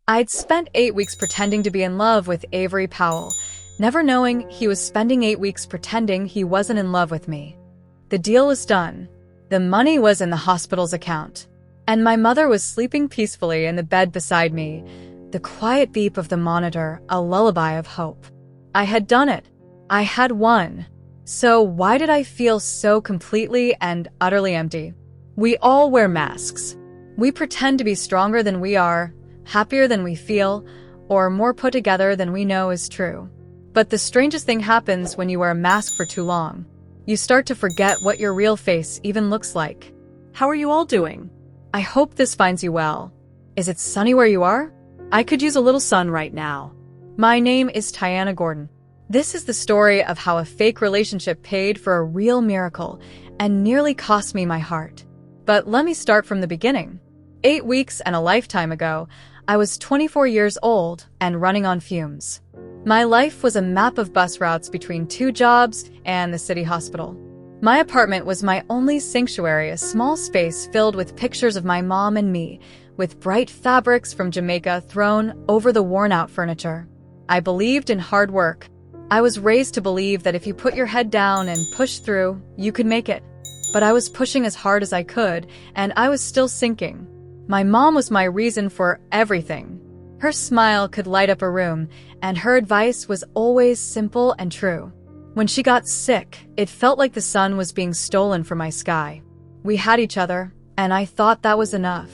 I'd spent 8 weeks pretending to be in love with Avery Powell, never knowing he was spending 8 weeks pretending he wasn't in love with me. The deal was done. The money was in the hospital's account, and my mother was sleeping peacefully in the bed beside me, the quiet beep of the monitor a lullaby of hope. I had done it. I had won. So why did I feel so completely and utterly empty? We all wear masks. We pretend to be stronger than we are, happier than we feel, or more put together than we know is true. But the strangest thing happens when you wear a mask for too long. You start to forget what your real face even looks like. How are you all doing? I hope this finds you well. Is it sunny where you are? I could use a little sun right now. My name is Tiana Gordon. This is the story of how a fake relationship paid for a real miracle and nearly cost me my heart. But let me start from the beginning. 8 weeks and a lifetime ago, I was 24 years old and running on fumes. My life was a map of bus routes between 2 jobs and the city hospital. My apartment was my only sanctuary, a small space filled with pictures of my mom and me, with bright fabrics from Jamaica thrown over the worn-out furniture. I believed in hard work. I was raised to believe that if you put your head down and push through, you could make it. But I was pushing as hard as I could, and I was still sinking. My mom was my reason for everything. Her smile could light up a room, and her advice was always simple and true. When she got sick, it felt like the sun was being stolen from my sky. We had each other, and I thought that was enough.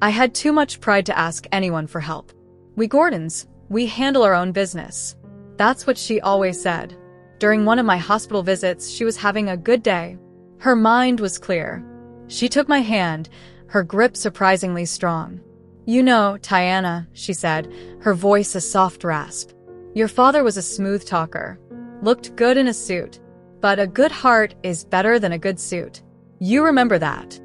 I had too much pride to ask anyone for help. We Gordons, we handle our own business. That's what she always said. During one of my hospital visits, she was having a good day. Her mind was clear. She took my hand, her grip surprisingly strong. "You know, Tiana," she said, her voice a soft rasp. "Your father was a smooth talker. Looked good in a suit. But a good heart is better than a good suit. You remember that?"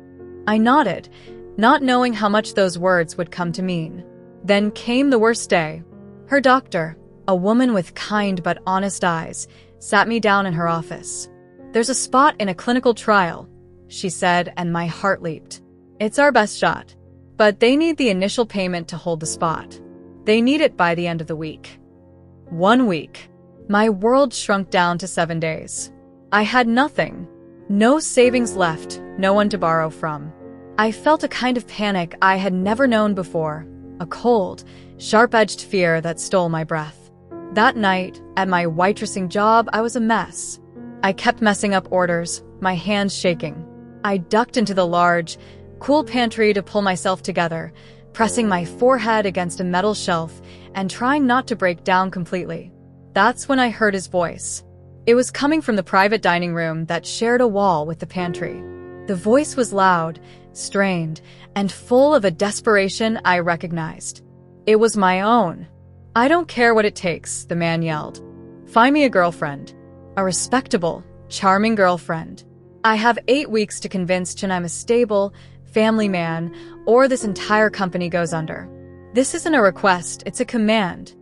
I nodded, not knowing how much those words would come to mean. Then came the worst day. Her doctor, a woman with kind but honest eyes, sat me down in her office. "There's a spot in a clinical trial," she said, and my heart leaped. "It's our best shot. But they need the initial payment to hold the spot. They need it by the end of the week." 1 week. My world shrunk down to 7 days. I had nothing. No savings left, no one to borrow from. I felt a kind of panic I had never known before, a cold, sharp-edged fear that stole my breath. That night, at my waitressing job, I was a mess. I kept messing up orders, my hands shaking. I ducked into the large, cool pantry to pull myself together, pressing my forehead against a metal shelf and trying not to break down completely. That's when I heard his voice. It was coming from the private dining room that shared a wall with the pantry. The voice was loud, strained, and full of a desperation I recognized. It was my own. "I don't care what it takes," the man yelled. "Find me a girlfriend. A respectable, charming girlfriend. I have 8 weeks to convince Chin I'm a stable, family man, or this entire company goes under. This isn't a request, it's a command."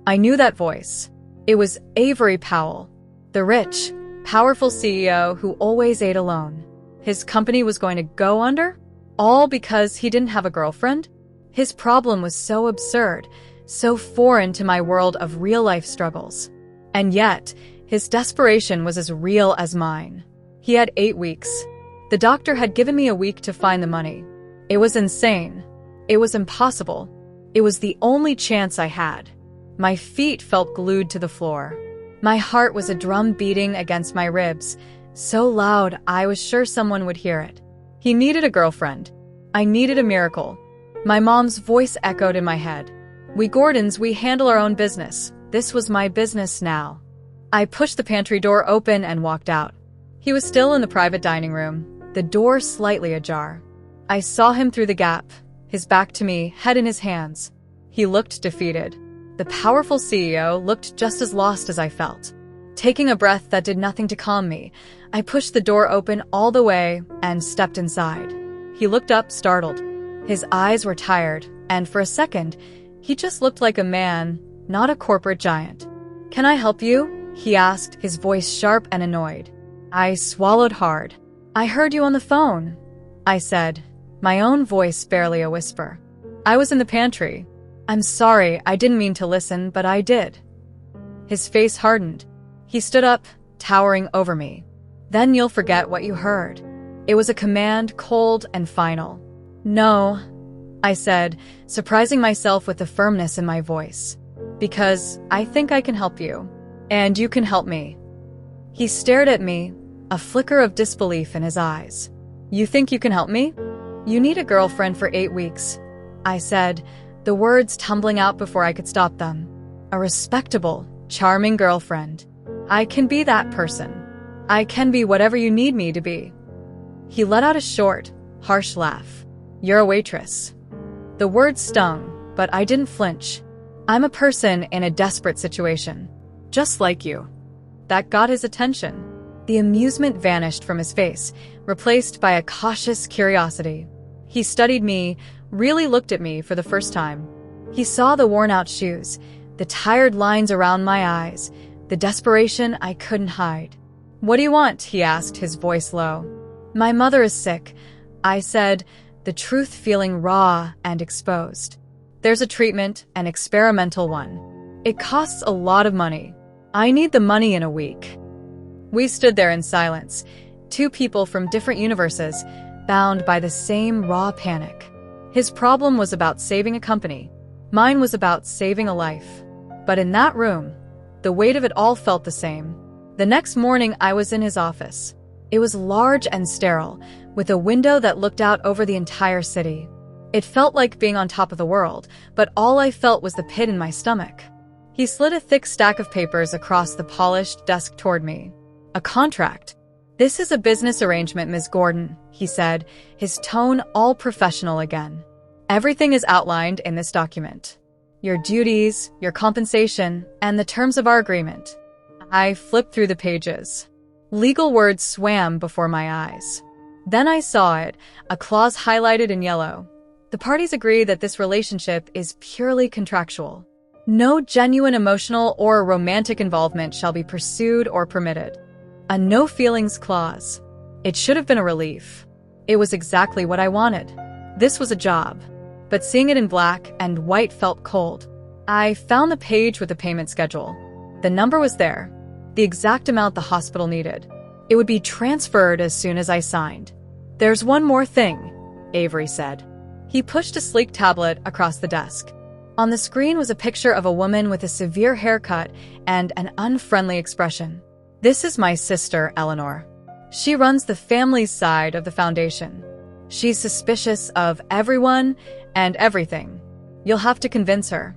I knew that voice. It was Avery Powell, the rich, powerful CEO who always ate alone. His company was going to go under? All because he didn't have a girlfriend? His problem was so absurd, so foreign to my world of real-life struggles. And yet, his desperation was as real as mine. He had 8 weeks. The doctor had given me a week to find the money. It was insane. It was impossible. It was the only chance I had. My feet felt glued to the floor. My heart was a drum beating against my ribs, so loud I was sure someone would hear it. He needed a girlfriend. I needed a miracle. My mom's voice echoed in my head. "We Gordons, we handle our own business. This was my business now." I pushed the pantry door open and walked out. He was still in the private dining room, the door slightly ajar. I saw him through the gap, his back to me, head in his hands. He looked defeated. The powerful CEO looked just as lost as I felt. Taking a breath that did nothing to calm me, I pushed the door open all the way and stepped inside. He looked up, startled. His eyes were tired, and for a second, he just looked like a man, not a corporate giant. "Can I help you?" he asked, his voice sharp and annoyed. I swallowed hard. "I heard you on the phone," I said, my own voice barely a whisper. "I was in the pantry." I'm sorry, I didn't mean to listen, but I did. His face hardened. He stood up, towering over me. Then you'll forget what you heard. It was a command, cold and final. No, I said, surprising myself with the firmness in my voice. Because I think I can help you. And you can help me. He stared at me, a flicker of disbelief in his eyes. You think you can help me? You need a girlfriend for 8 weeks, I said, the words tumbling out before I could stop them. A respectable, charming girlfriend. I can be that person. I can be whatever you need me to be. He let out a short, harsh laugh. You're a waitress. The words stung, but I didn't flinch. I'm a person in a desperate situation. Just like you. That got his attention. The amusement vanished from his face, replaced by a cautious curiosity. He studied me, really looked at me for the first time. He saw the worn-out shoes, the tired lines around my eyes, the desperation I couldn't hide. What do you want? He asked, his voice low. My mother is sick, I said, the truth feeling raw and exposed. There's a treatment, an experimental one. It costs a lot of money. I need the money in a week. We stood there in silence, two people from different universes, bound by the same raw panic. His problem was about saving a company. Mine was about saving a life. But in that room, the weight of it all felt the same. The next morning, I was in his office. It was large and sterile, with a window that looked out over the entire city. It felt like being on top of the world, but all I felt was the pit in my stomach. He slid a thick stack of papers across the polished desk toward me. A contract. This is a business arrangement, Ms. Gordon, he said, his tone all professional again. Everything is outlined in this document. Your duties, your compensation, and the terms of our agreement. I flipped through the pages. Legal words swam before my eyes. Then I saw it, a clause highlighted in yellow. The parties agree that this relationship is purely contractual. No genuine emotional or romantic involvement shall be pursued or permitted. A no-feelings clause. It should have been a relief. It was exactly what I wanted. This was a job. But seeing it in black and white felt cold. I found the page with the payment schedule. The number was there. The exact amount the hospital needed. It would be transferred as soon as I signed. There's one more thing, Avery said. He pushed a sleek tablet across the desk. On the screen was a picture of a woman with a severe haircut and an unfriendly expression. This is my sister, Eleanor. She runs the family's side of the foundation. She's suspicious of everyone and everything. You'll have to convince her.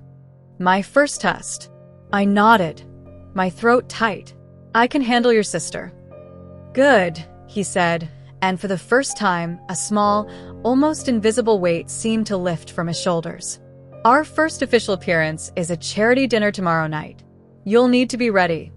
My first test. I nodded, my throat tight. I can handle your sister. Good, he said, and for the first time, a small, almost invisible weight seemed to lift from his shoulders. Our first official appearance is a charity dinner tomorrow night. You'll need to be ready.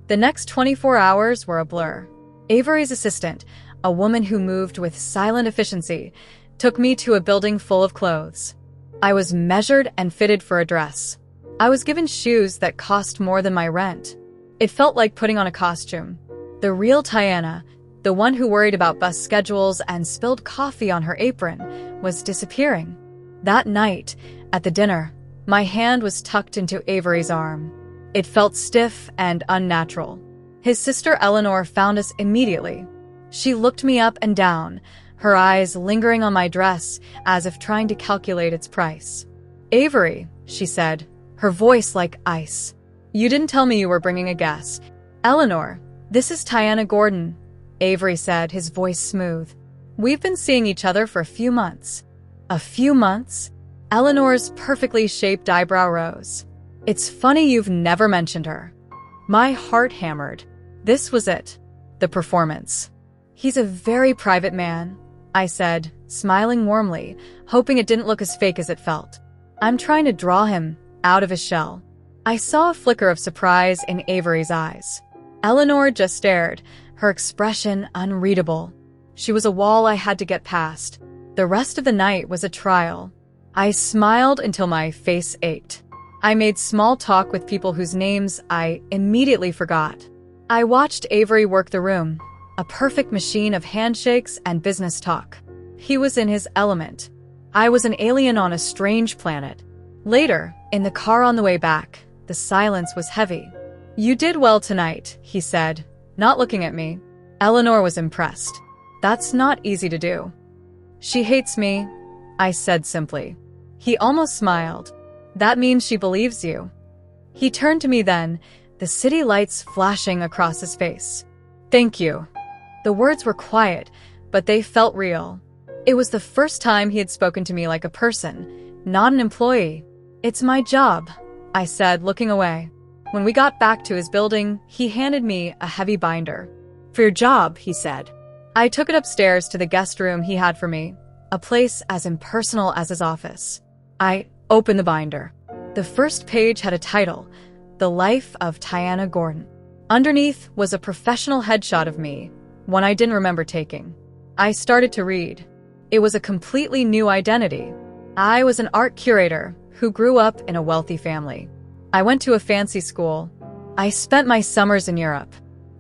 The next 24 hours were a blur. Avery's assistant, a woman who moved with silent efficiency, took me to a building full of clothes. I was measured and fitted for a dress. I was given shoes that cost more than my rent. It felt like putting on a costume. The real Tiana, the one who worried about bus schedules and spilled coffee on her apron, was disappearing. That night, at the dinner, my hand was tucked into Avery's arm. It felt stiff and unnatural. His sister Eleanor found us immediately. She looked me up and down, her eyes lingering on my dress as if trying to calculate its price. Avery, she said, her voice like ice. You didn't tell me you were bringing a guest. Eleanor, this is Tiana Gordon, Avery said, his voice smooth. We've been seeing each other for a few months. A few months? Eleanor's perfectly shaped eyebrow rose. It's funny you've never mentioned her. My heart hammered. This was it. The performance. He's a very private man, I said, smiling warmly, hoping it didn't look as fake as it felt. I'm trying to draw him out of his shell. I saw a flicker of surprise in Avery's eyes. Eleanor just stared, her expression unreadable. She was a wall I had to get past. The rest of the night was a trial. I smiled until my face ached. I made small talk with people whose names I immediately forgot. I watched Avery work the room, a perfect machine of handshakes and business talk. He was in his element. I was an alien on a strange planet. Later, in the car on the way back, the silence was heavy. "You did well tonight," he said, not looking at me. Eleanor was impressed. "That's not easy to do." "She hates me," I said simply. He almost smiled. "That means she believes you." He turned to me then, the city lights flashing across his face. "Thank you." The words were quiet, but they felt real. It was the first time he had spoken to me like a person, not an employee. "It's my job," I said, looking away. When we got back to his building, he handed me a heavy binder. For your job, he said. I took it upstairs to the guest room he had for me, a place as impersonal as his office. I opened the binder. The first page had a title, The Life of Tiana Gordon. Underneath was a professional headshot of me, one I didn't remember taking. I started to read. It was a completely new identity. I was an art curator who grew up in a wealthy family. I went to a fancy school. I spent my summers in Europe.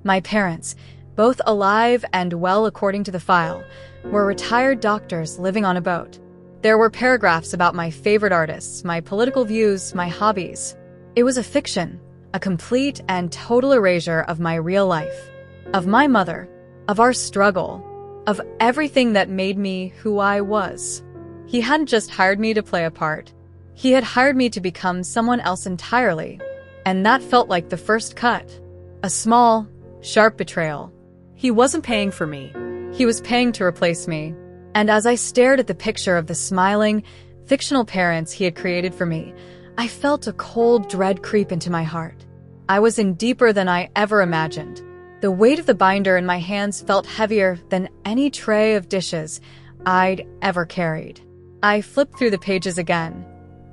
My parents, both alive and well according to the file, were retired doctors living on a boat. There were paragraphs about my favorite artists, my political views, my hobbies. It was a fiction, a complete and total erasure of my real life, of my mother, of our struggle, of everything that made me who I was. He hadn't just hired me to play a part. He had hired me to become someone else entirely, and that felt like the first cut. A small, sharp betrayal. He wasn't paying for me. He was paying to replace me. And as I stared at the picture of the smiling, fictional parents he had created for me, I felt a cold dread creep into my heart. I was in deeper than I ever imagined. The weight of the binder in my hands felt heavier than any tray of dishes I'd ever carried. I flipped through the pages again,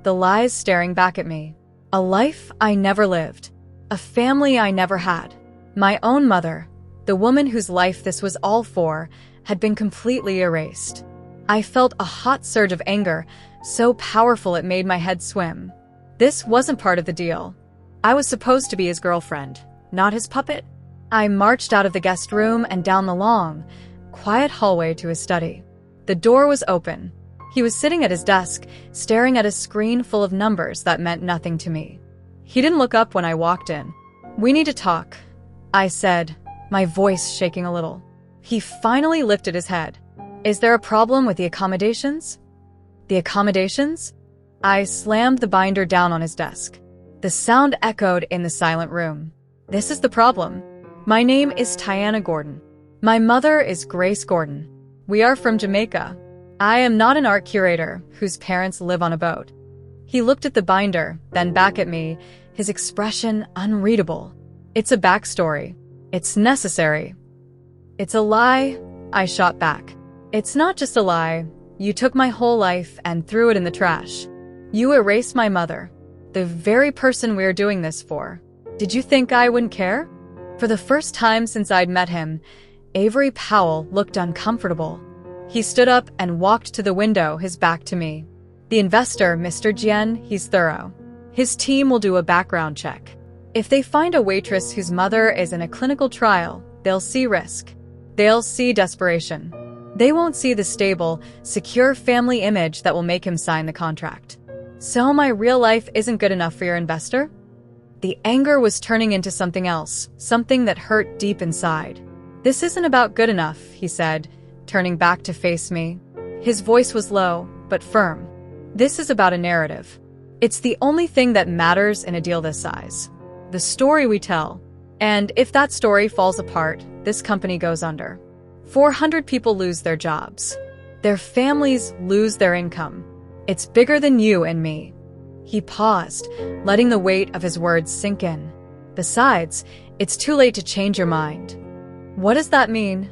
the lies staring back at me. A life I never lived. A family I never had. My own mother, the woman whose life this was all for, had been completely erased. I felt a hot surge of anger, so powerful it made my head swim. This wasn't part of the deal. I was supposed to be his girlfriend, not his puppet. I marched out of the guest room and down the long, quiet hallway to his study. The door was open. He was sitting at his desk, staring at a screen full of numbers that meant nothing to me. He didn't look up when I walked in. "We need to talk," I said, my voice shaking a little. He finally lifted his head. "Is there a problem with the accommodations?" "The accommodations?" I slammed the binder down on his desk. The sound echoed in the silent room. "This is the problem. My name is Tiana Gordon. My mother is Grace Gordon. We are from Jamaica. I am not an art curator whose parents live on a boat." He looked at the binder, then back at me, his expression unreadable. "It's a backstory. It's necessary." "It's a lie," I shot back. "It's not just a lie. You took my whole life and threw it in the trash. You erased my mother, the very person we're doing this for. Did you think I wouldn't care?" For the first time since I'd met him, Avery Powell looked uncomfortable. He stood up and walked to the window, his back to me. "The investor, Mr. Jien, he's thorough. His team will do a background check. If they find a waitress whose mother is in a clinical trial, they'll see risk. They'll see desperation. They won't see the stable, secure family image that will make him sign the contract. So my real life isn't good enough for your investor?" The anger was turning into something else, something that hurt deep inside. "This isn't about good enough," he said, turning back to face me. His voice was low, but firm. "This is about a narrative. It's the only thing that matters in a deal this size. The story we tell. And if that story falls apart, this company goes under. 400 people lose their jobs. Their families lose their income. It's bigger than you and me." He paused, letting the weight of his words sink in. "Besides, it's too late to change your mind." "What does that mean?"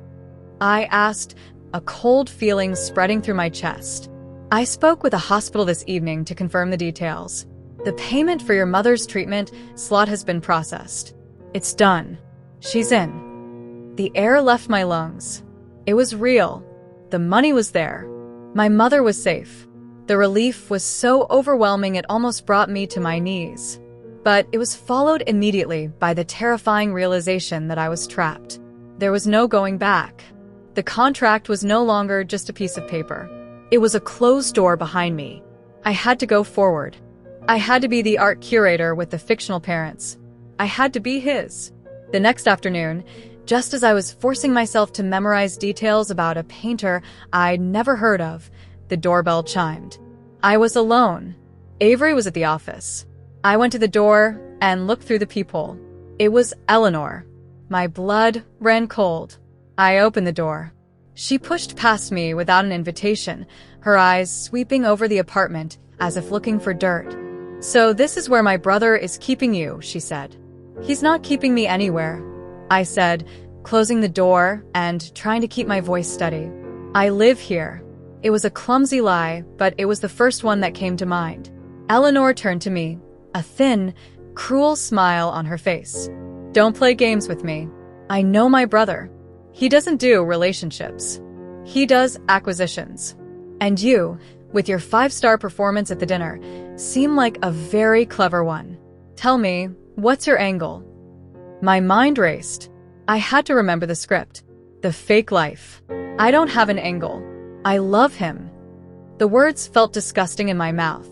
I asked, a cold feeling spreading through my chest. "I spoke with a hospital this evening to confirm the details. The payment for your mother's treatment slot has been processed. It's done. She's in." The air left my lungs. It was real. The money was there. My mother was safe. The relief was so overwhelming it almost brought me to my knees. But it was followed immediately by the terrifying realization that I was trapped. There was no going back. The contract was no longer just a piece of paper. It was a closed door behind me. I had to go forward. I had to be the art curator with the fictional parents. I had to be his. The next afternoon, just as I was forcing myself to memorize details about a painter I'd never heard of, the doorbell chimed. I was alone. Avery was at the office. I went to the door and looked through the peephole. It was Eleanor. My blood ran cold. I opened the door. She pushed past me without an invitation, her eyes sweeping over the apartment as if looking for dirt. "So this is where my brother is keeping you," she said. "He's not keeping me anywhere," I said, closing the door and trying to keep my voice steady. "I live here." It was a clumsy lie, but it was the first one that came to mind. Eleanor turned to me, a thin, cruel smile on her face. "Don't play games with me. I know my brother. He doesn't do relationships. He does acquisitions. And you, with your 5-star performance at the dinner, seem like a very clever one. Tell me, what's your angle?" My mind raced. I had to remember the script. The fake life. "I don't have an angle. I love him." The words felt disgusting in my mouth.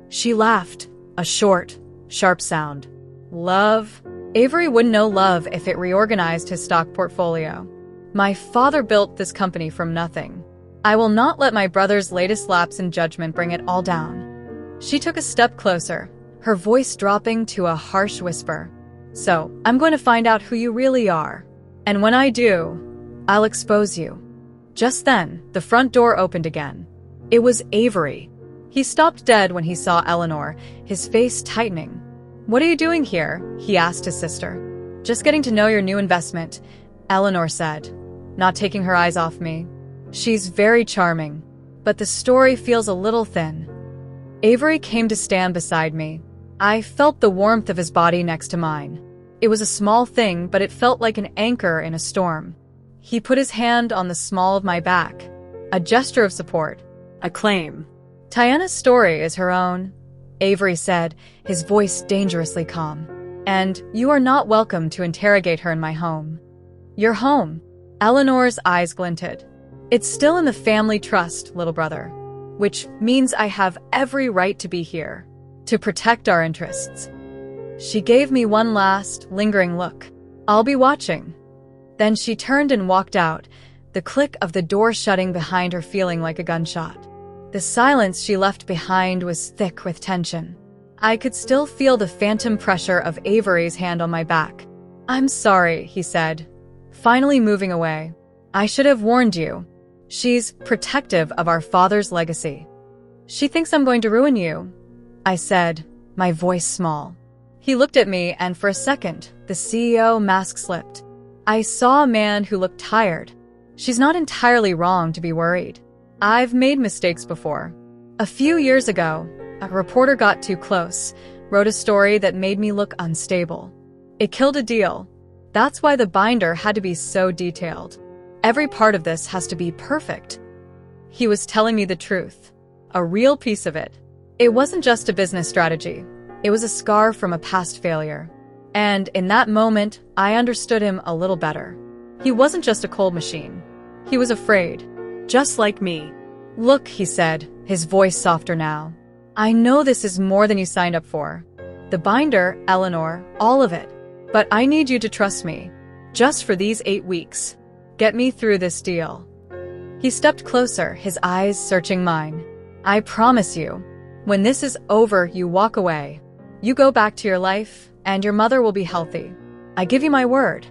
She laughed, a short, sharp sound. "Love?" Avery wouldn't know love if it reorganized his stock portfolio. My father built this company from nothing. I will not let my brother's latest lapse in judgment bring it all down. She took a step closer, her voice dropping to a harsh whisper. "So, I'm going to find out who you really are. And when I do, I'll expose you." Just then, the front door opened again. It was Avery. He stopped dead when he saw Eleanor, his face tightening. "What are you doing here?" he asked his sister. "Just getting to know your new investment," Eleanor said, not taking her eyes off me. "She's very charming, but the story feels a little thin." Avery came to stand beside me. I felt the warmth of his body next to mine. It was a small thing, but it felt like an anchor in a storm. He put his hand on the small of my back, a gesture of support, a claim. "Tiana's story is her own," Avery said, his voice dangerously calm. "And you are not welcome to interrogate her in my home." "Your home?" Eleanor's eyes glinted. "It's still in the family trust, little brother, which means I have every right to be here, to protect our interests." She gave me one last, lingering look. "I'll be watching." Then she turned and walked out, the click of the door shutting behind her feeling like a gunshot. The silence she left behind was thick with tension. I could still feel the phantom pressure of Avery's hand on my back. "I'm sorry," he said, finally moving away. "I should have warned you. She's protective of our father's legacy." "She thinks I'm going to ruin you," I said, my voice small. He looked at me, and for a second, the CEO mask slipped. I saw a man who looked tired. "She's not entirely wrong to be worried. I've made mistakes before. A few years ago, a reporter got too close, wrote a story that made me look unstable. It killed a deal. That's why the binder had to be so detailed. Every part of this has to be perfect." He was telling me the truth, a real piece of it. It wasn't just a business strategy. It was a scar from a past failure. And in that moment, I understood him a little better. He wasn't just a cold machine. He was afraid. Just like me. "Look," he said, his voice softer now. "I know this is more than you signed up for. The binder, Eleanor, all of it. But I need you to trust me. Just for these 8 weeks. Get me through this deal." He stepped closer, his eyes searching mine. "I promise you, when this is over, you walk away. You go back to your life, and your mother will be healthy. I give you my word."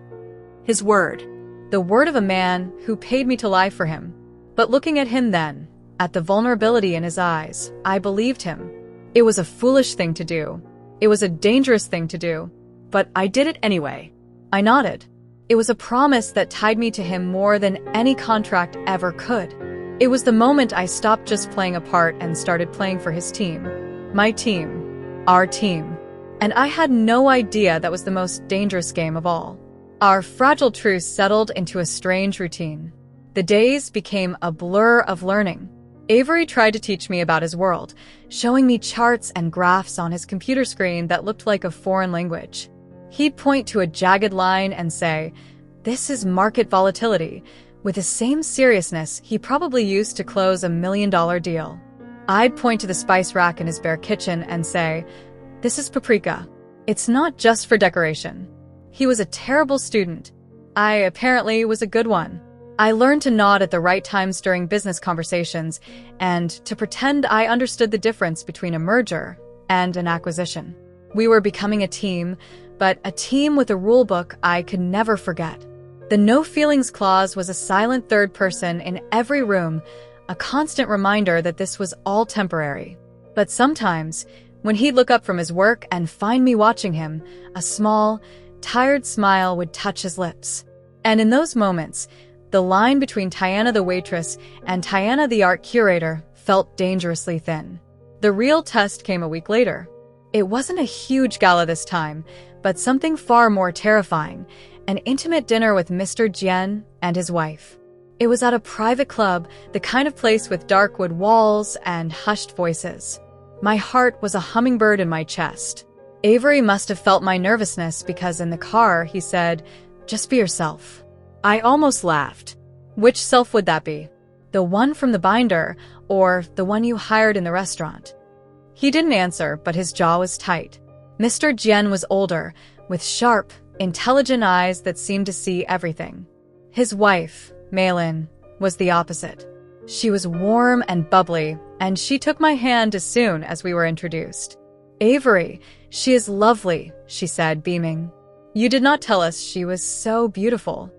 His word. The word of a man who paid me to lie for him. But looking at him then, at the vulnerability in his eyes, I believed him. It was a foolish thing to do. It was a dangerous thing to do. But I did it anyway. I nodded. It was a promise that tied me to him more than any contract ever could. It was the moment I stopped just playing a part and started playing for his team. My team. Our team. And I had no idea that was the most dangerous game of all. Our fragile truce settled into a strange routine. The days became a blur of learning. Avery tried to teach me about his world, showing me charts and graphs on his computer screen that looked like a foreign language. He'd point to a jagged line and say, "This is market volatility," with the same seriousness he probably used to close a $1 million deal. I'd point to the spice rack in his bare kitchen and say, "This is paprika. It's not just for decoration." He was a terrible student. I apparently was a good one. I learned to nod at the right times during business conversations and to pretend I understood the difference between a merger and an acquisition. We were becoming a team, but a team with a rulebook I could never forget. The no feelings clause was a silent third person in every room, a constant reminder that this was all temporary. But sometimes, when he'd look up from his work and find me watching him, a small, tired smile would touch his lips. And in those moments, the line between Tiana the waitress and Tiana the art curator felt dangerously thin. The real test came a week later. It wasn't a huge gala this time, but something far more terrifying, an intimate dinner with Mr. Jian and his wife. It was at a private club, the kind of place with dark wood walls and hushed voices. My heart was a hummingbird in my chest. Avery must have felt my nervousness because in the car he said, "Just be yourself." I almost laughed. Which self would that be? The one from the binder or the one you hired in the restaurant? He didn't answer, but his jaw was tight. Mr. Jian was older, with sharp, intelligent eyes that seemed to see everything. His wife, Malin, was the opposite. She was warm and bubbly, and she took my hand as soon as we were introduced. "Avery, she is lovely," she said, beaming. "You did not tell us she was so beautiful."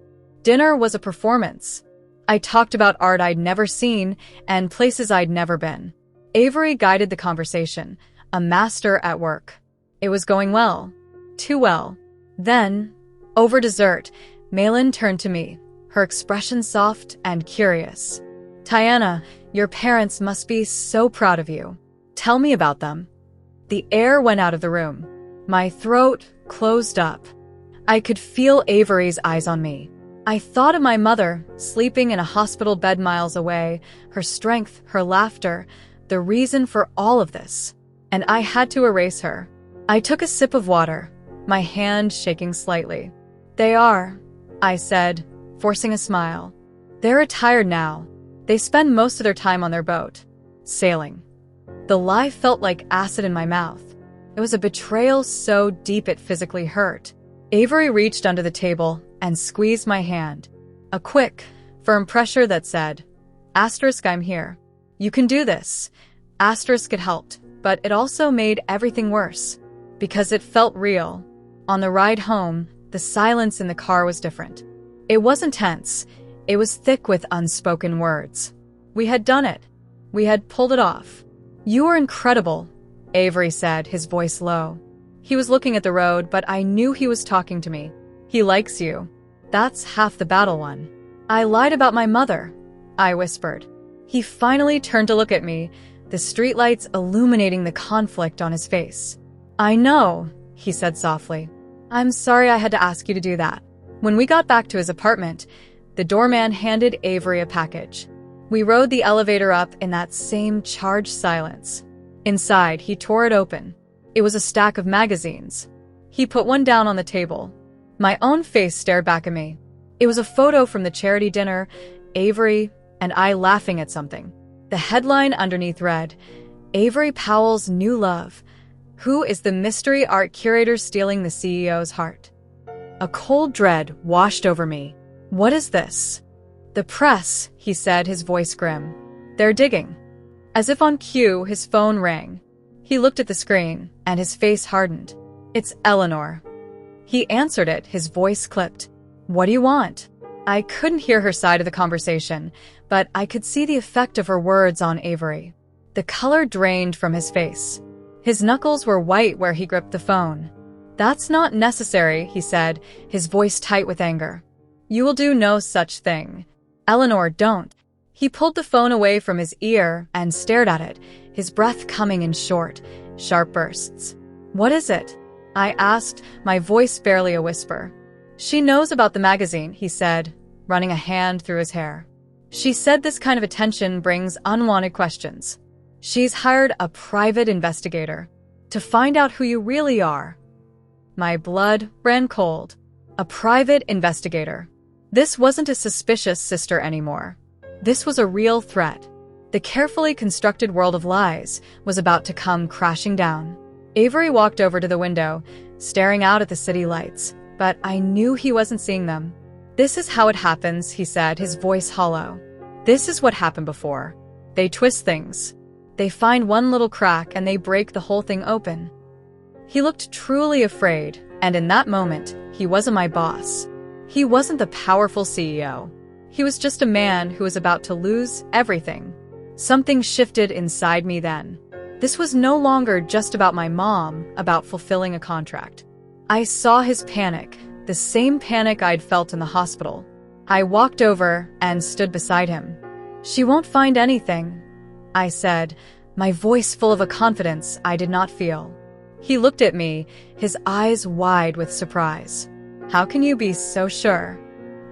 Dinner was a performance. I talked about art I'd never seen and places I'd never been. Avery guided the conversation, a master at work. It was going well. Too well. Then, over dessert, Malin turned to me, her expression soft and curious. "Tiana, your parents must be so proud of you. Tell me about them." The air went out of the room. My throat closed up. I could feel Avery's eyes on me. I thought of my mother, sleeping in a hospital bed miles away, her strength, her laughter, the reason for all of this. And I had to erase her. I took a sip of water, my hand shaking slightly. "They are," I said, forcing a smile. "They're retired now. They spend most of their time on their boat, sailing." The lie felt like acid in my mouth. It was a betrayal so deep it physically hurt. Avery reached under the table and squeezed my hand. A quick, firm pressure that said, "I'm here. You can do this." It helped, but it also made everything worse. Because it felt real. On the ride home, the silence in the car was different. It wasn't tense. It was thick with unspoken words. We had done it. We had pulled it off. "You are incredible," Avery said, his voice low. He was looking at the road, but I knew he was talking to me. "He likes you. That's half the battle won." "I lied about my mother," I whispered. He finally turned to look at me, the streetlights illuminating the conflict on his face. "I know," he said softly. "I'm sorry I had to ask you to do that." When we got back to his apartment, the doorman handed Avery a package. We rode the elevator up in that same charged silence. Inside, he tore it open. It was a stack of magazines. He put one down on the table. My own face stared back at me. It was a photo from the charity dinner, Avery and I laughing at something. The headline underneath read, "Avery Powell's new love. Who is the mystery art curator stealing the CEO's heart?" A cold dread washed over me. "What is this?" "The press," he said, his voice grim. "They're digging." As if on cue, his phone rang. He looked at the screen, and his face hardened. "It's Eleanor." He answered it, his voice clipped. "What do you want?" I couldn't hear her side of the conversation, but I could see the effect of her words on Avery. The color drained from his face. His knuckles were white where he gripped the phone. "That's not necessary," he said, his voice tight with anger. "You will do no such thing. Eleanor, don't." He pulled the phone away from his ear and stared at it, his breath coming in short, sharp bursts. "What is it?" I asked, my voice barely a whisper. "She knows about the magazine," he said, running a hand through his hair. "She said this kind of attention brings unwanted questions. She's hired a private investigator to find out who you really are." My blood ran cold. A private investigator. This wasn't a suspicious sister anymore. This was a real threat. The carefully constructed world of lies was about to come crashing down. Avery walked over to the window, staring out at the city lights, but I knew he wasn't seeing them. "This is how it happens," he said, his voice hollow. "This is what happened before. They twist things. They find one little crack and they break the whole thing open." He looked truly afraid, and in that moment, he wasn't my boss. He wasn't the powerful CEO. He was just a man who was about to lose everything. Something shifted inside me then. This was no longer just about my mom, about fulfilling a contract. I saw his panic, the same panic I'd felt in the hospital. I walked over and stood beside him. "She won't find anything," I said, my voice full of a confidence I did not feel. He looked at me, his eyes wide with surprise. "How can you be so sure?"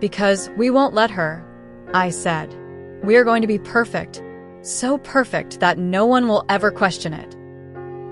"Because we won't let her," I said. "We are going to be perfect, so perfect that no one will ever question it."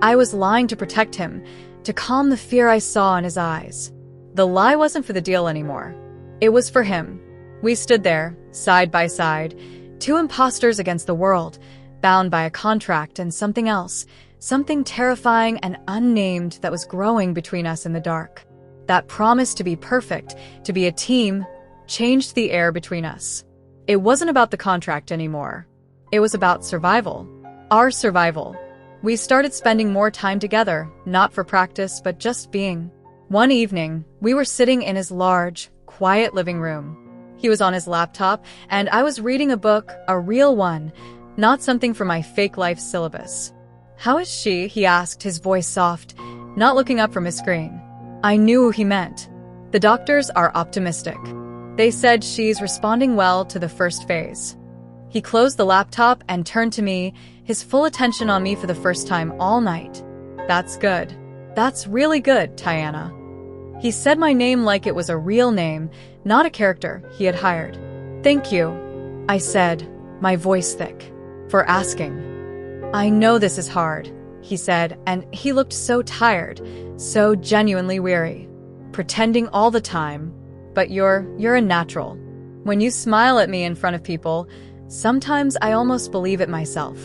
I was lying to protect him, to calm the fear I saw in his eyes. The lie wasn't for the deal anymore. It was for him. We stood there, side by side, two imposters against the world, bound by a contract and something else, something terrifying and unnamed that was growing between us in the dark. That promise to be perfect, to be a team, changed the air between us. It wasn't about the contract anymore. It was about survival. Our survival. We started spending more time together, not for practice, but just being. One evening, we were sitting in his large, quiet living room. He was on his laptop, and I was reading a book, a real one, not something from my fake life syllabus. "How is she?" he asked, his voice soft, not looking up from his screen. I knew who he meant. The doctors are optimistic. They said she's responding well to the first phase. He closed the laptop and turned to me, his full attention on me for the first time all night. "That's good. That's really good, Tiana." He said my name like it was a real name, not a character he had hired. "Thank you," I said, my voice thick, "for asking." "I know this is hard," he said, and he looked so tired, so genuinely weary. "Pretending all the time, but you're a natural. When you smile at me in front of people, sometimes I almost believe it myself."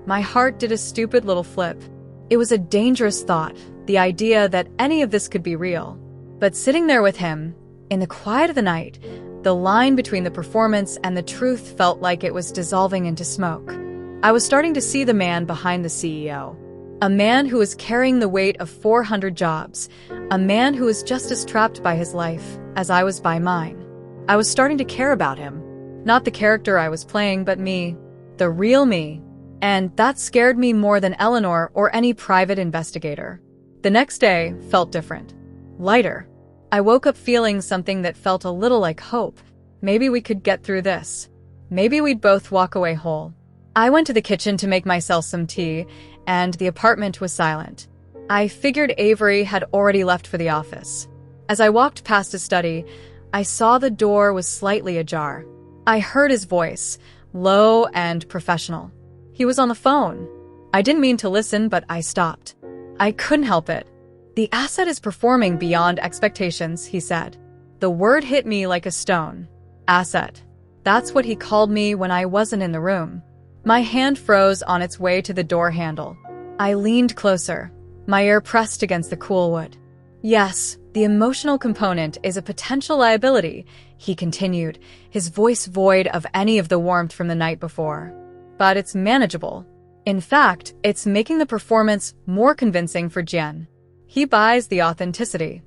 My heart did a stupid little flip. It was a dangerous thought, the idea that any of this could be real. But sitting there with him, in the quiet of the night, the line between the performance and the truth felt like it was dissolving into smoke. I was starting to see the man behind the CEO. A man who was carrying the weight of 400 jobs. A man who was just as trapped by his life as I was by mine. I was starting to care about him. Not the character I was playing, but me. The real me. And that scared me more than Eleanor or any private investigator. The next day felt different. Lighter. I woke up feeling something that felt a little like hope. Maybe we could get through this. Maybe we'd both walk away whole. I went to the kitchen to make myself some tea, and the apartment was silent. I figured Avery had already left for the office. As I walked past his study, I saw the door was slightly ajar. I heard his voice, low and professional. He was on the phone. I didn't mean to listen, but I stopped. I couldn't help it. "The asset is performing beyond expectations," he said. The word hit me like a stone. Asset. That's what he called me when I wasn't in the room. My hand froze on its way to the door handle. I leaned closer, my ear pressed against the cool wood. "Yes, the emotional component is a potential liability," he continued, his voice void of any of the warmth from the night before. "But it's manageable. In fact, it's making the performance more convincing for Jen. He buys the authenticity."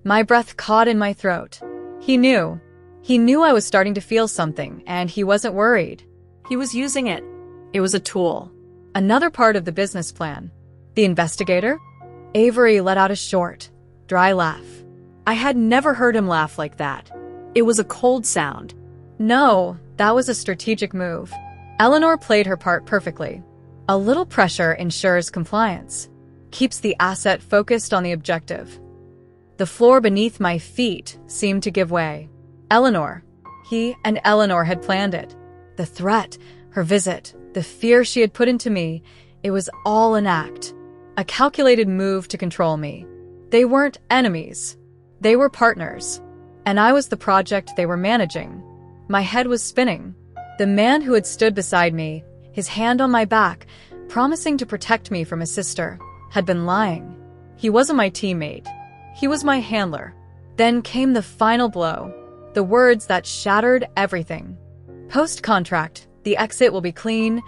My breath caught in my throat. He knew. He knew I was starting to feel something, and he wasn't worried. He was using it. It was a tool. Another part of the business plan. The investigator? Avery let out a short, dry laugh. I had never heard him laugh like that. It was a cold sound. No, that was a strategic move. Eleanor played her part perfectly. A little pressure ensures compliance. Keeps the asset focused on the objective. The floor beneath my feet seemed to give way. Eleanor. He and Eleanor had planned it. The threat, her visit, the fear she had put into me, it was all an act. A calculated move to control me. They weren't enemies. They were partners. And I was the project they were managing. My head was spinning. The man who had stood beside me, his hand on my back, promising to protect me from his sister, had been lying. He wasn't my teammate. He was my handler. Then came the final blow, the words that shattered everything. "Post-contract, the exit will be clean,"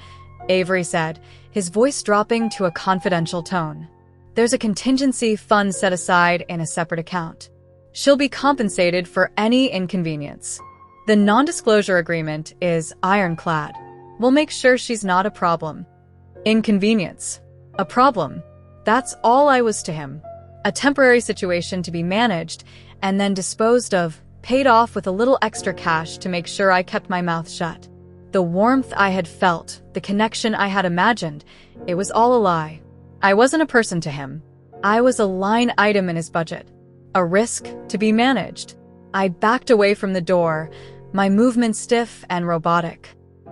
Avery said, his voice dropping to a confidential tone. "There's a contingency fund set aside in a separate account. She'll be compensated for any inconvenience. The non-disclosure agreement is ironclad. We'll make sure she's not a problem." Inconvenience. A problem. That's all I was to him. A temporary situation to be managed and then disposed of, paid off with a little extra cash to make sure I kept my mouth shut. The warmth I had felt, the connection I had imagined, it was all a lie. I wasn't a person to him. I was a line item in his budget. A risk to be managed. I backed away from the door, my movements stiff and robotic.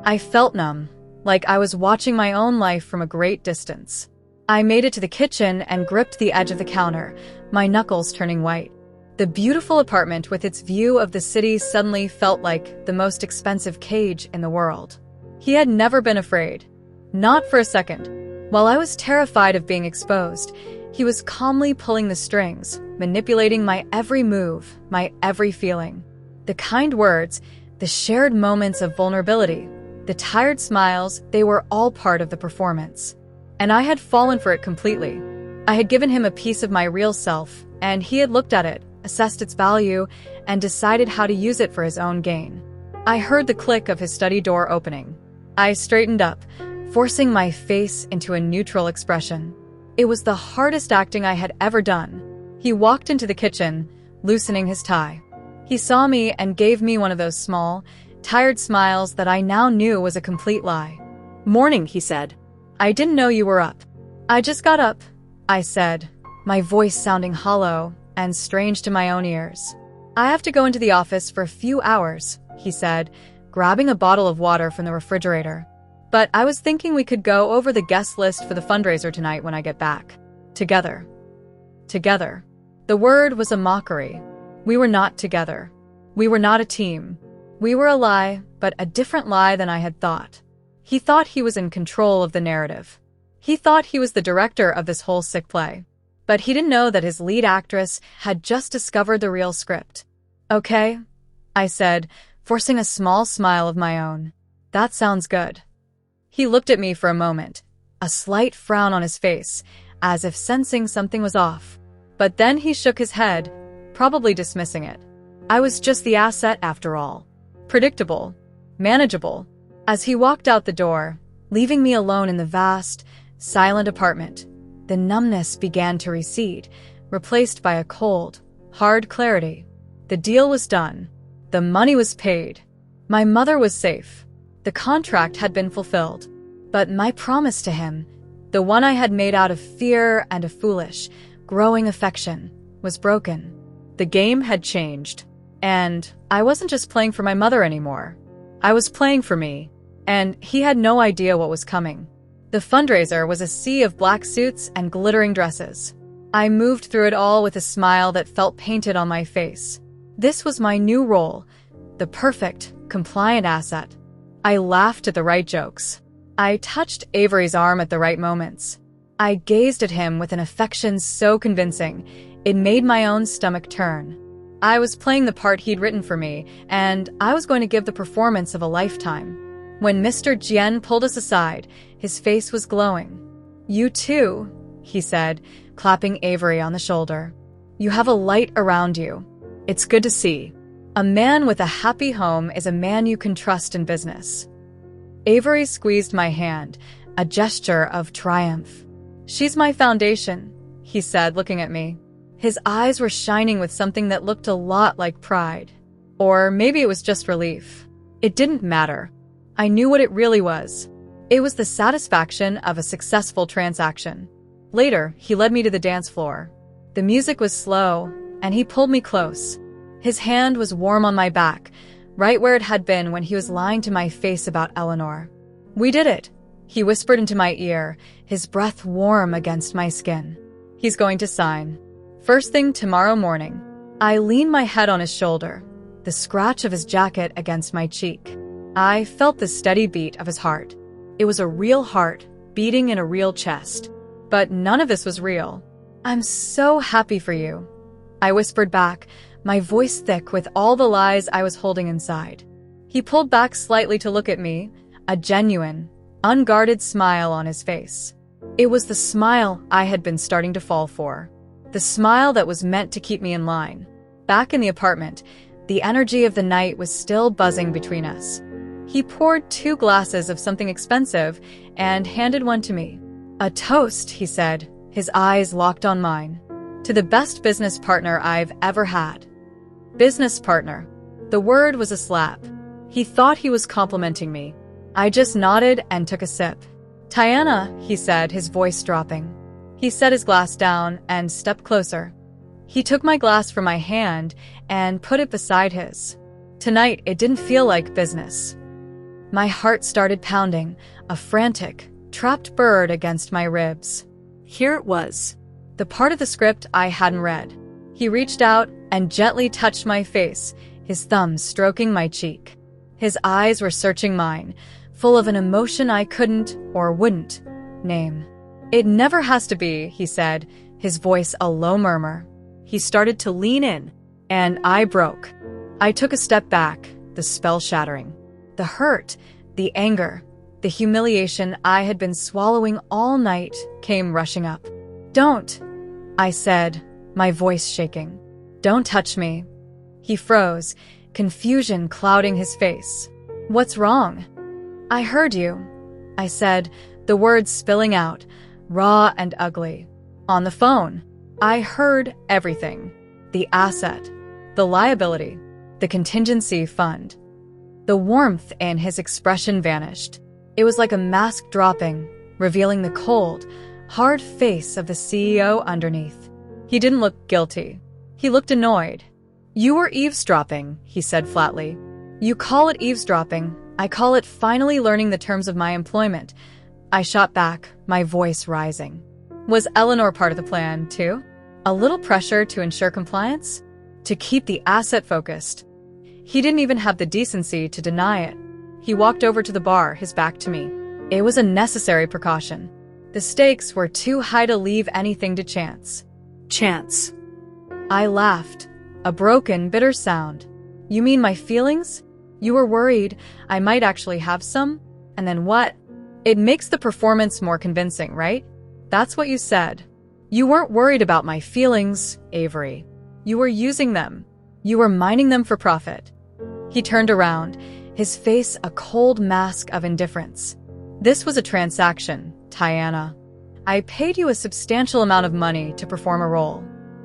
I felt numb, like I was watching my own life from a great distance. I made it to the kitchen and gripped the edge of the counter, my knuckles turning white. The beautiful apartment with its view of the city suddenly felt like the most expensive cage in the world. He had never been afraid. Not for a second. While I was terrified of being exposed, he was calmly pulling the strings, manipulating my every move, my every feeling. The kind words, the shared moments of vulnerability, the tired smiles, they were all part of the performance. And I had fallen for it completely. I had given him a piece of my real self, and he had looked at it, assessed its value, and decided how to use it for his own gain. I heard the click of his study door opening. I straightened up, forcing my face into a neutral expression. It was the hardest acting I had ever done. He walked into the kitchen, loosening his tie. He saw me and gave me one of those small, tired smiles that I now knew was a complete lie. "Morning," he said. "I didn't know you were up." "I just got up," I said, my voice sounding hollow and strange to my own ears. "I have to go into the office for a few hours," he said, grabbing a bottle of water from the refrigerator. "But I was thinking we could go over the guest list for the fundraiser tonight when I get back. Together." Together. The word was a mockery. We were not together. We were not a team. We were a lie, but a different lie than I had thought. He thought he was in control of the narrative. He thought he was the director of this whole sick play. But he didn't know that his lead actress had just discovered the real script. "Okay," I said, forcing a small smile of my own. "That sounds good." He looked at me for a moment, a slight frown on his face, as if sensing something was off. But then he shook his head, probably dismissing it. I was just the asset after all. Predictable. Manageable. As he walked out the door, leaving me alone in the vast, silent apartment, the numbness began to recede, replaced by a cold, hard clarity. The deal was done. The money was paid. My mother was safe. The contract had been fulfilled. But my promise to him, the one I had made out of fear and a foolish, growing affection, was broken. The game had changed. And I wasn't just playing for my mother anymore. I was playing for me. And he had no idea what was coming. The fundraiser was a sea of black suits and glittering dresses. I moved through it all with a smile that felt painted on my face. This was my new role, the perfect, compliant asset. I laughed at the right jokes. I touched Avery's arm at the right moments. I gazed at him with an affection so convincing, it made my own stomach turn. I was playing the part he'd written for me, and I was going to give the performance of a lifetime. When Mr. Jian pulled us aside, his face was glowing. "You too," he said, clapping Avery on the shoulder. "You have a light around you. It's good to see. A man with a happy home is a man you can trust in business." Avery squeezed my hand, a gesture of triumph. "She's my foundation," he said, looking at me. His eyes were shining with something that looked a lot like pride. Or maybe it was just relief. It didn't matter. I knew what it really was. It was the satisfaction of a successful transaction. Later, he led me to the dance floor. The music was slow, and he pulled me close. His hand was warm on my back, right where it had been when he was lying to my face about Eleanor. "We did it," he whispered into my ear, his breath warm against my skin. "He's going to sign. First thing tomorrow morning." I leaned my head on his shoulder, the scratch of his jacket against my cheek. I felt the steady beat of his heart. It was a real heart, beating in a real chest. But none of this was real. "I'm so happy for you," I whispered back, my voice thick with all the lies I was holding inside. He pulled back slightly to look at me, a genuine, unguarded smile on his face. It was the smile I had been starting to fall for. The smile that was meant to keep me in line. Back in the apartment, the energy of the night was still buzzing between us. He poured 2 glasses of something expensive and handed one to me. "A toast," he said, his eyes locked on mine. "To the best business partner I've ever had." Business partner. The word was a slap. He thought he was complimenting me. I just nodded and took a sip. "Tiana," he said, his voice dropping. He set his glass down and stepped closer. He took my glass from my hand and put it beside his. Tonight, it didn't feel like business. My heart started pounding, a frantic, trapped bird against my ribs. Here it was, the part of the script I hadn't read. He reached out and gently touched my face, his thumb stroking my cheek. His eyes were searching mine, full of an emotion I couldn't or wouldn't name. "It never has to be," he said, his voice a low murmur. He started to lean in, and I broke. I took a step back, the spell shattering. The hurt, the anger, the humiliation I had been swallowing all night came rushing up. "Don't," I said, my voice shaking. "Don't touch me." He froze, confusion clouding his face. "What's wrong?" "I heard you," I said, the words spilling out, raw and ugly. "On the phone. I heard everything. The asset, the liability, the contingency fund." The warmth in his expression vanished. It was like a mask dropping, revealing the cold, hard face of the CEO underneath. He didn't look guilty. He looked annoyed. "You were eavesdropping," he said flatly. "You call it eavesdropping. I call it finally learning the terms of my employment." I shot back, my voice rising. Was Eleanor part of the plan, too? A little pressure to ensure compliance? To keep the asset focused? He didn't even have the decency to deny it. He walked over to the bar, his back to me. It was a necessary precaution. The stakes were too high to leave anything to chance. Chance. I laughed, a broken, bitter sound. "You mean my feelings? You were worried I might actually have some? And then what? It makes the performance more convincing, right? That's what you said. You weren't worried about my feelings, Avery. You were using them. You were mining them for profit." He turned around, his face a cold mask of indifference. "This was a transaction, Tiana. I paid you a substantial amount of money to perform a role.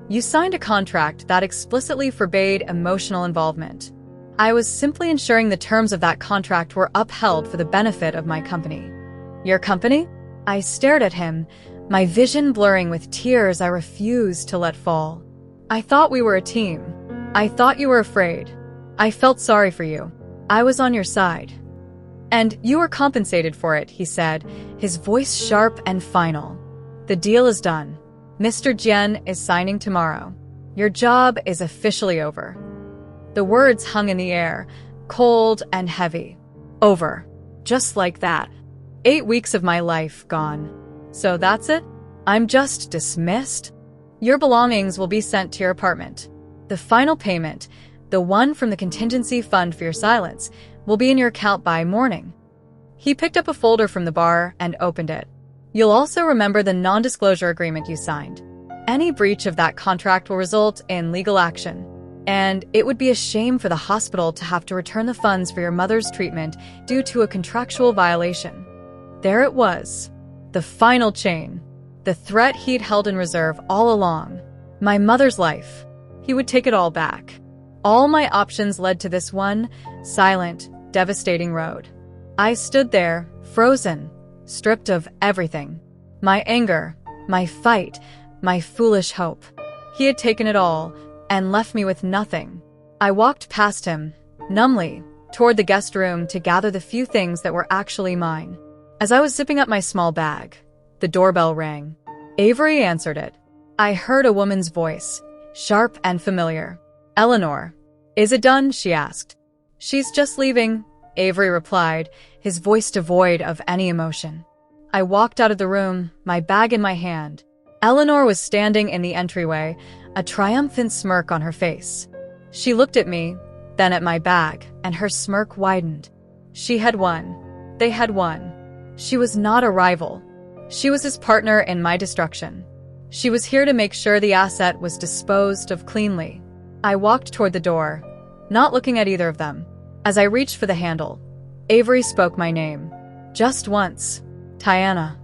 You signed a contract that explicitly forbade emotional involvement. I was simply ensuring the terms of that contract were upheld for the benefit of my company." "Your company?" I stared at him, my vision blurring with tears I refused to let fall. "I thought we were a team. I thought you were afraid. I felt sorry for you. I was on your side. And you were compensated for it," he said, his voice sharp and final. "The deal is done. Mr. Jian is signing tomorrow. Your job is officially over." The words hung in the air, cold and heavy. Over. Just like that. 8 weeks of my life gone. So that's it? I'm just dismissed? Your belongings will be sent to your apartment. The final payment, the one from the contingency fund for your silence, will be in your account by morning. He picked up a folder from the bar and opened it. "You'll also remember the non-disclosure agreement you signed. Any breach of that contract will result in legal action. And it would be a shame for the hospital to have to return the funds for your mother's treatment due to a contractual violation." There it was. The final chain. The threat he'd held in reserve all along. My mother's life. He would take it all back. All my options led to this one, silent, devastating road. I stood there, frozen, stripped of everything. My anger, my fight, my foolish hope. He had taken it all and left me with nothing. I walked past him, numbly, toward the guest room to gather the few things that were actually mine. As I was zipping up my small bag, the doorbell rang. Avery answered it. I heard a woman's voice, sharp and familiar. "Eleanor." "Is it done?" she asked. "She's just leaving," Avery replied, his voice devoid of any emotion. I walked out of the room, my bag in my hand. Eleanor was standing in the entryway, a triumphant smirk on her face. She looked at me, then at my bag, and her smirk widened. She had won. They had won. She was not a rival. She was his partner in my destruction. She was here to make sure the asset was disposed of cleanly. I walked toward the door, not looking at either of them. As I reached for the handle, Avery spoke my name. Just once. Tiana.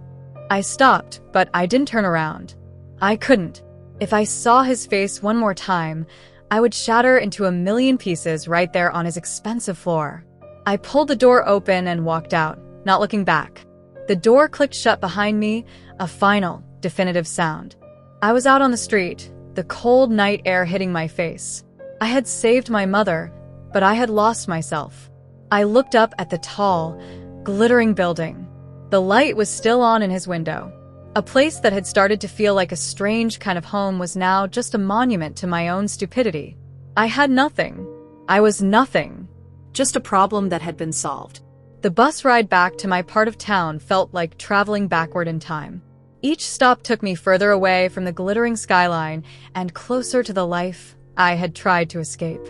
I stopped, but I didn't turn around. I couldn't. If I saw his face one more time, I would shatter into a million pieces right there on his expensive floor. I pulled the door open and walked out, not looking back. The door clicked shut behind me, a final, definitive sound. I was out on the street, the cold night air hitting my face. I had saved my mother, but I had lost myself. I looked up at the tall, glittering building. The light was still on in his window. A place that had started to feel like a strange kind of home was now just a monument to my own stupidity. I had nothing. I was nothing. Just a problem that had been solved. The bus ride back to my part of town felt like traveling backward in time. Each stop took me further away from the glittering skyline and closer to the life I had tried to escape.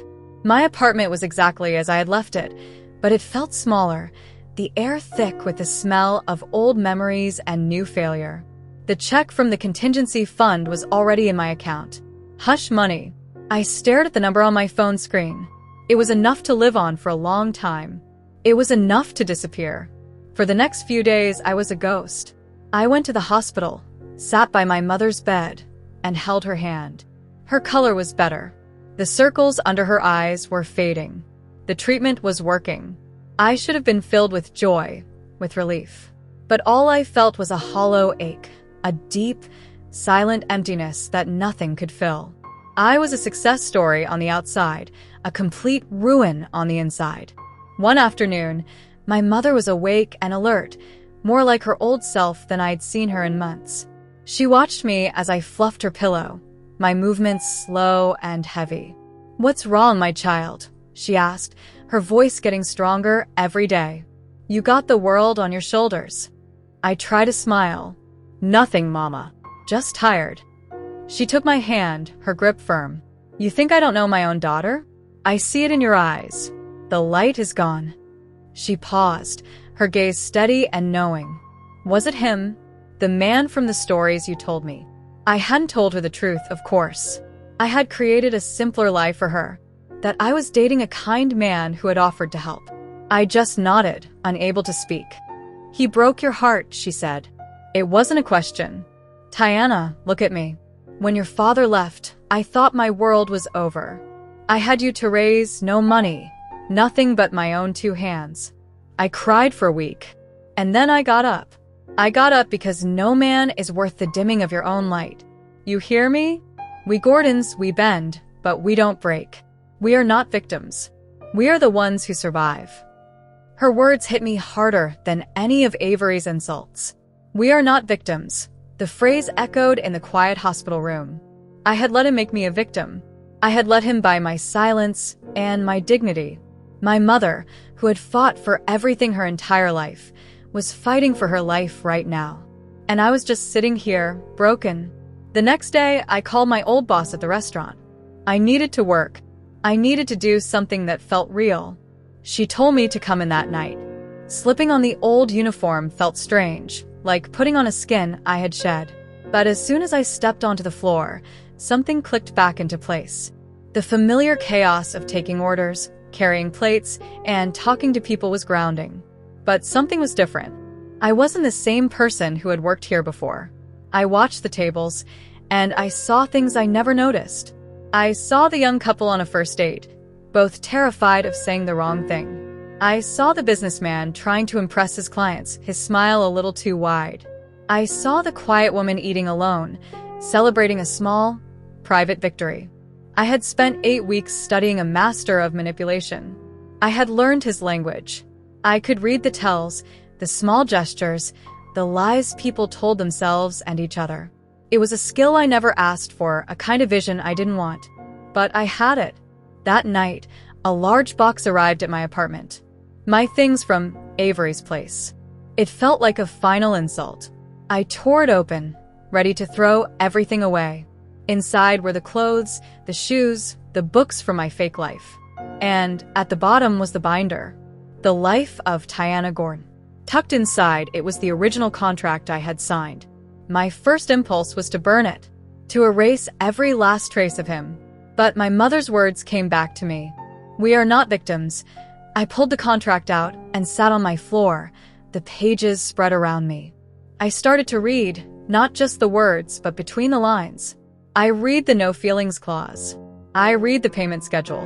My apartment was exactly as I had left it, but it felt smaller, the air thick with the smell of old memories and new failure. The check from the contingency fund was already in my account. Hush money. I stared at the number on my phone screen. It was enough to live on for a long time. It was enough to disappear. For the next few days, I was a ghost. I went to the hospital, sat by my mother's bed, and held her hand. Her color was better. The circles under her eyes were fading. The treatment was working. I should have been filled with joy, with relief. But all I felt was a hollow ache, a deep, silent emptiness that nothing could fill. I was a success story on the outside, a complete ruin on the inside. One afternoon, my mother was awake and alert, more like her old self than I'd seen her in months. She watched me as I fluffed her pillow, my movements slow and heavy. "What's wrong, my child?" she asked, her voice getting stronger every day. "You got the world on your shoulders." I tried to smile. "Nothing, Mama. Just tired." She took my hand, her grip firm. "You think I don't know my own daughter? I see it in your eyes. The light is gone." She paused, her gaze steady and knowing. Was it him? The man from the stories you told me? I hadn't told her the truth, of course. I had created a simpler life for her, that I was dating a kind man who had offered to help. I just nodded, unable to speak. "He broke your heart," she said. It wasn't a question. "Tiana, look at me. When your father left, I thought my world was over. I had you to raise, no money, nothing but my own 2 hands. I cried for a week. And then I got up. I got up because no man is worth the dimming of your own light. You hear me? We Gordons, we bend, but we don't break. We are not victims. We are the ones who survive." Her words hit me harder than any of Avery's insults. "We are not victims." The phrase echoed in the quiet hospital room. I had let him make me a victim. I had let him buy my silence and my dignity. My mother, who had fought for everything her entire life, was fighting for her life right now. And I was just sitting here, broken. The next day, I called my old boss at the restaurant. I needed to work. I needed to do something that felt real. She told me to come in that night. Slipping on the old uniform felt strange, like putting on a skin I had shed. But as soon as I stepped onto the floor, something clicked back into place. The familiar chaos of taking orders, carrying plates, and talking to people was grounding. But something was different. I wasn't the same person who had worked here before. I watched the tables, and I saw things I never noticed. I saw the young couple on a first date, both terrified of saying the wrong thing. I saw the businessman trying to impress his clients, his smile a little too wide. I saw the quiet woman eating alone, celebrating a small, private victory. I had spent 8 weeks studying a master of manipulation. I had learned his language. I could read the tells, the small gestures, the lies people told themselves and each other. It was a skill I never asked for, a kind of vision I didn't want. But I had it. That night, a large box arrived at my apartment. My things from Avery's place. It felt like a final insult. I tore it open, ready to throw everything away. Inside were the clothes, the shoes, the books from my fake life. And at the bottom was the binder. The Life of Tiana Gordon. Tucked inside, it was the original contract I had signed. My first impulse was to burn it, to erase every last trace of him. But my mother's words came back to me. We are not victims. I pulled the contract out and sat on my floor, the pages spread around me. I started to read, not just the words, but between the lines. I read the no feelings clause. I read the payment schedule.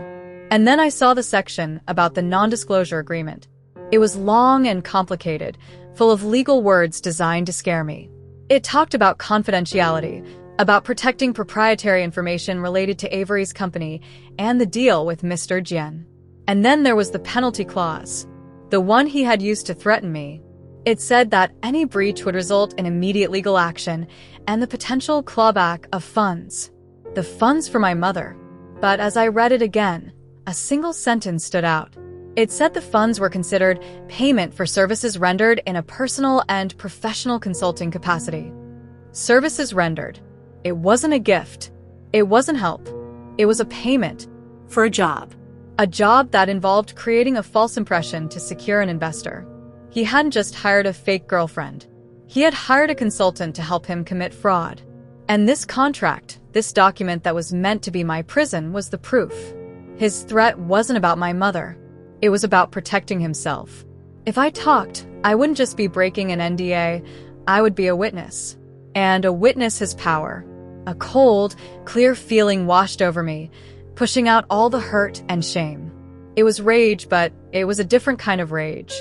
And then I saw the section about the non-disclosure agreement. It was long and complicated, full of legal words designed to scare me. It talked about confidentiality, about protecting proprietary information related to Avery's company, and the deal with Mr. Jian. And then there was the penalty clause, the one he had used to threaten me. It said that any breach would result in immediate legal action and the potential clawback of funds. The funds for my mother. But as I read it again, a single sentence stood out. It said the funds were considered payment for services rendered in a personal and professional consulting capacity. Services rendered. It wasn't a gift. It wasn't help. It was a payment. For a job. A job that involved creating a false impression to secure an investor. He hadn't just hired a fake girlfriend. He had hired a consultant to help him commit fraud. And this contract, this document that was meant to be my prison, was the proof. His threat wasn't about my mother. It was about protecting himself. If I talked, I wouldn't just be breaking an NDA, I would be a witness. And a witness has power. A cold, clear feeling washed over me, pushing out all the hurt and shame. It was rage, but it was a different kind of rage.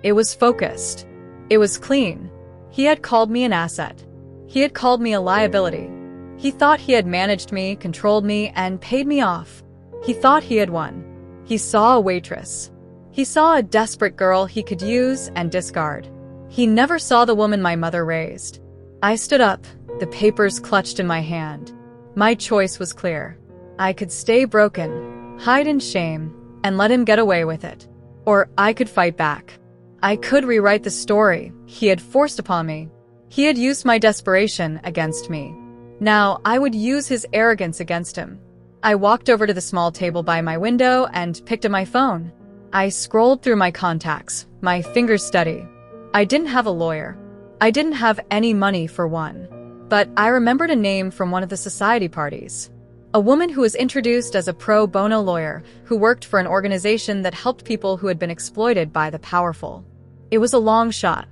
It was focused. It was clean. He had called me an asset. He had called me a liability. He thought he had managed me, controlled me, and paid me off. He thought he had won. He saw a waitress. He saw a desperate girl he could use and discard. He never saw the woman my mother raised. I stood up, the papers clutched in my hand. My choice was clear. I could stay broken, hide in shame, and let him get away with it. Or I could fight back. I could rewrite the story he had forced upon me. He had used my desperation against me. Now I would use his arrogance against him. I walked over to the small table by my window and picked up my phone. I scrolled through my contacts, my fingers steady. I didn't have a lawyer. I didn't have any money for one. But I remembered a name from one of the society parties. A woman who was introduced as a pro bono lawyer who worked for an organization that helped people who had been exploited by the powerful. It was a long shot,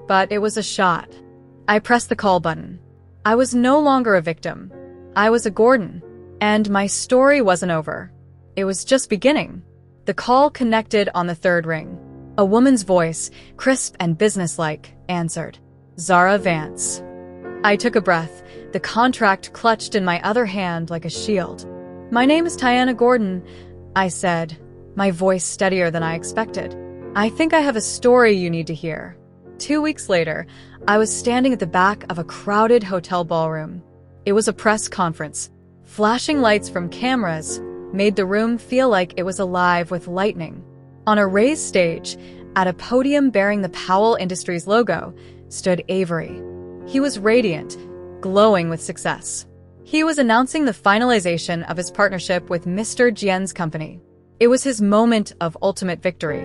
but it was a shot. I pressed the call button. I was no longer a victim. I was a Gordon, and my story wasn't over. It was just beginning. The call connected on the third ring. A woman's voice, crisp and businesslike, answered. Zara Vance. I took a breath, the contract clutched in my other hand like a shield. My name is Tiana Gordon, I said, my voice steadier than I expected. I think I have a story you need to hear. 2 weeks later, I was standing at the back of a crowded hotel ballroom. It was a press conference. Flashing lights from cameras made the room feel like it was alive with lightning. On a raised stage, at a podium bearing the Powell Industries logo, stood Avery. He was radiant, glowing with success. He was announcing the finalization of his partnership with Mr. Jian's company. It was his moment of ultimate victory.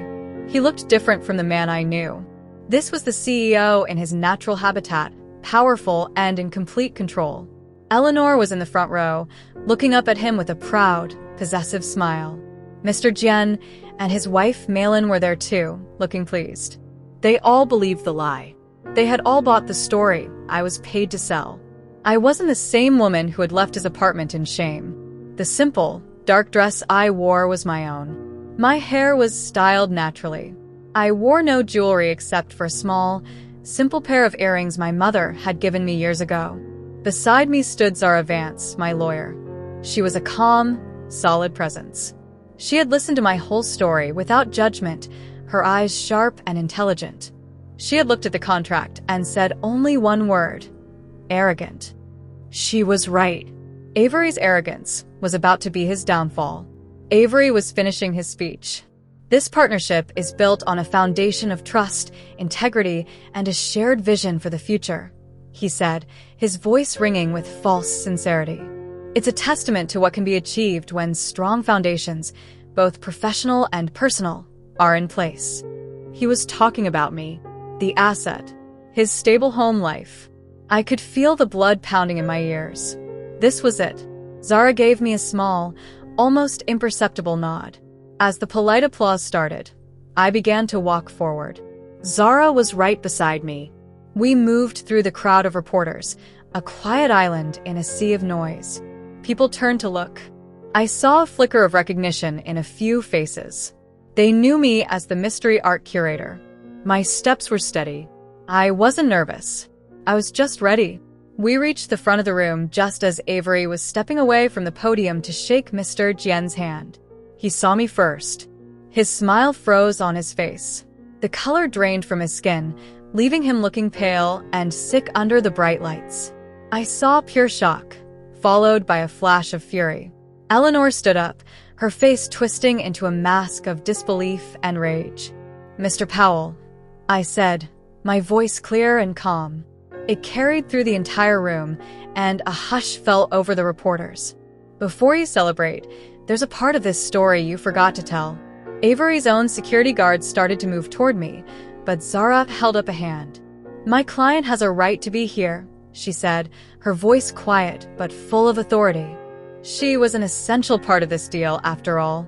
He looked different from the man I knew. This was the CEO in his natural habitat, powerful and in complete control. Eleanor was in the front row, looking up at him with a proud, possessive smile. Mr. Jian and his wife Malin were there too, looking pleased. They all believed the lie. They had all bought the story I was paid to sell. I wasn't the same woman who had left his apartment in shame. The simple, dark dress I wore was my own. My hair was styled naturally. I wore no jewelry except for a small, simple pair of earrings my mother had given me years ago. Beside me stood Zara Vance, my lawyer. She was a calm, solid presence. She had listened to my whole story without judgment, her eyes sharp and intelligent. She had looked at the contract and said only one word: arrogant. She was right. Avery's arrogance was about to be his downfall. Avery was finishing his speech. This partnership is built on a foundation of trust, integrity, and a shared vision for the future," he said, his voice ringing with false sincerity. "It's a testament to what can be achieved when strong foundations, both professional and personal, are in place." He was talking about me, the asset, his stable home life. I could feel the blood pounding in my ears. This was it. Zara gave me a small, almost imperceptible nod. As the polite applause started, I began to walk forward. Zara was right beside me. We moved through the crowd of reporters, a quiet island in a sea of noise. People turned to look. I saw a flicker of recognition in a few faces. They knew me as the mystery art curator. My steps were steady. I wasn't nervous. I was just ready. We reached the front of the room just as Avery was stepping away from the podium to shake Mr. Jian's hand. He saw me first. His smile froze on his face. The color drained from his skin, leaving him looking pale and sick under the bright lights. I saw pure shock, followed by a flash of fury. Eleanor stood up, her face twisting into a mask of disbelief and rage. "Mr. Powell," I said, my voice clear and calm. It carried through the entire room, and a hush fell over the reporters. "Before you celebrate, there's a part of this story you forgot to tell." Avery's own security guards started to move toward me, but Zara held up a hand. "My client has a right to be here," she said, her voice quiet but full of authority. She was an essential part of this deal, after all.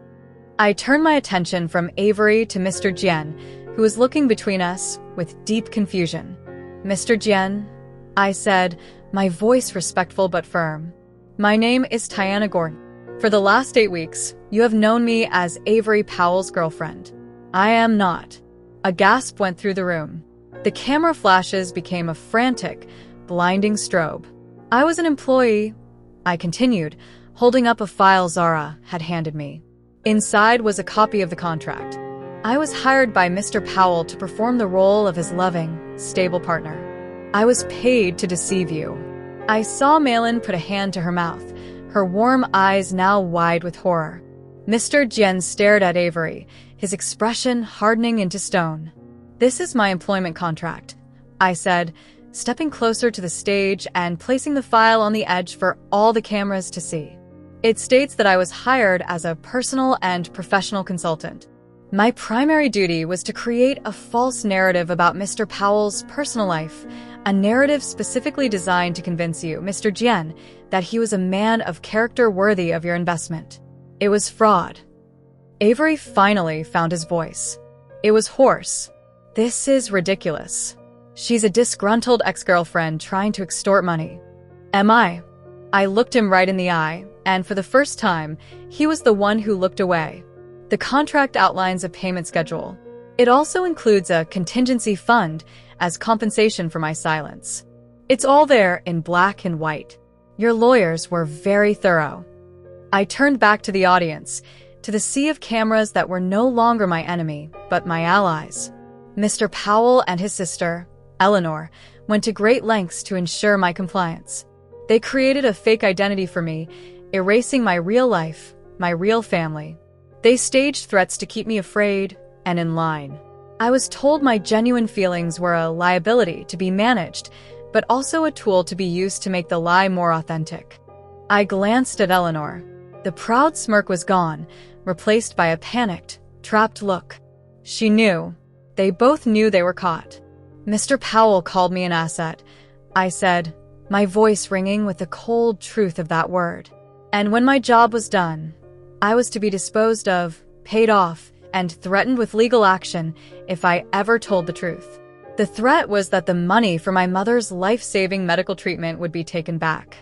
I turned my attention from Avery to Mr. Jian, who was looking between us with deep confusion. "Mr. Jian," I said, my voice respectful but firm. "My name is Tiana Gordon. For the last 8 weeks, you have known me as Avery Powell's girlfriend. I am not." A gasp went through the room. The camera flashes became a frantic, blinding strobe. "I was an employee," I continued, holding up a file Zara had handed me. Inside was a copy of the contract. "I was hired by Mr. Powell to perform the role of his loving, stable partner. I was paid to deceive you." I saw Malin put a hand to her mouth, her warm eyes now wide with horror. Mr. Jian stared at Avery, his expression hardening into stone. "This is my employment contract," I said, stepping closer to the stage and placing the file on the edge for all the cameras to see. "It states that I was hired as a personal and professional consultant. My primary duty was to create a false narrative about Mr. Powell's personal life, a narrative specifically designed to convince you, Mr. Jian, that he was a man of character worthy of your investment. It was fraud." Avery finally found his voice. It was hoarse. "This is ridiculous. She's a disgruntled ex-girlfriend trying to extort money." "Am I?" I looked him right in the eye, and for the first time, he was the one who looked away. "The contract outlines a payment schedule. It also includes a contingency fund as compensation for my silence. It's all there in black and white. Your lawyers were very thorough." I turned back to the audience, to the sea of cameras that were no longer my enemy, but my allies. Mr. Powell and his sister, Eleanor, went to great lengths to ensure my compliance. They created a fake identity for me, erasing my real life, my real family. They staged threats to keep me afraid and in line. I was told my genuine feelings were a liability to be managed, but also a tool to be used to make the lie more authentic. I glanced at Eleanor. The proud smirk was gone, replaced by a panicked, trapped look. She knew. They both knew they were caught. "Mr. Powell called me an asset," I said, my voice ringing with the cold truth of that word. "And when my job was done, I was to be disposed of, paid off, and threatened with legal action if I ever told the truth. The threat was that the money for my mother's life-saving medical treatment would be taken back."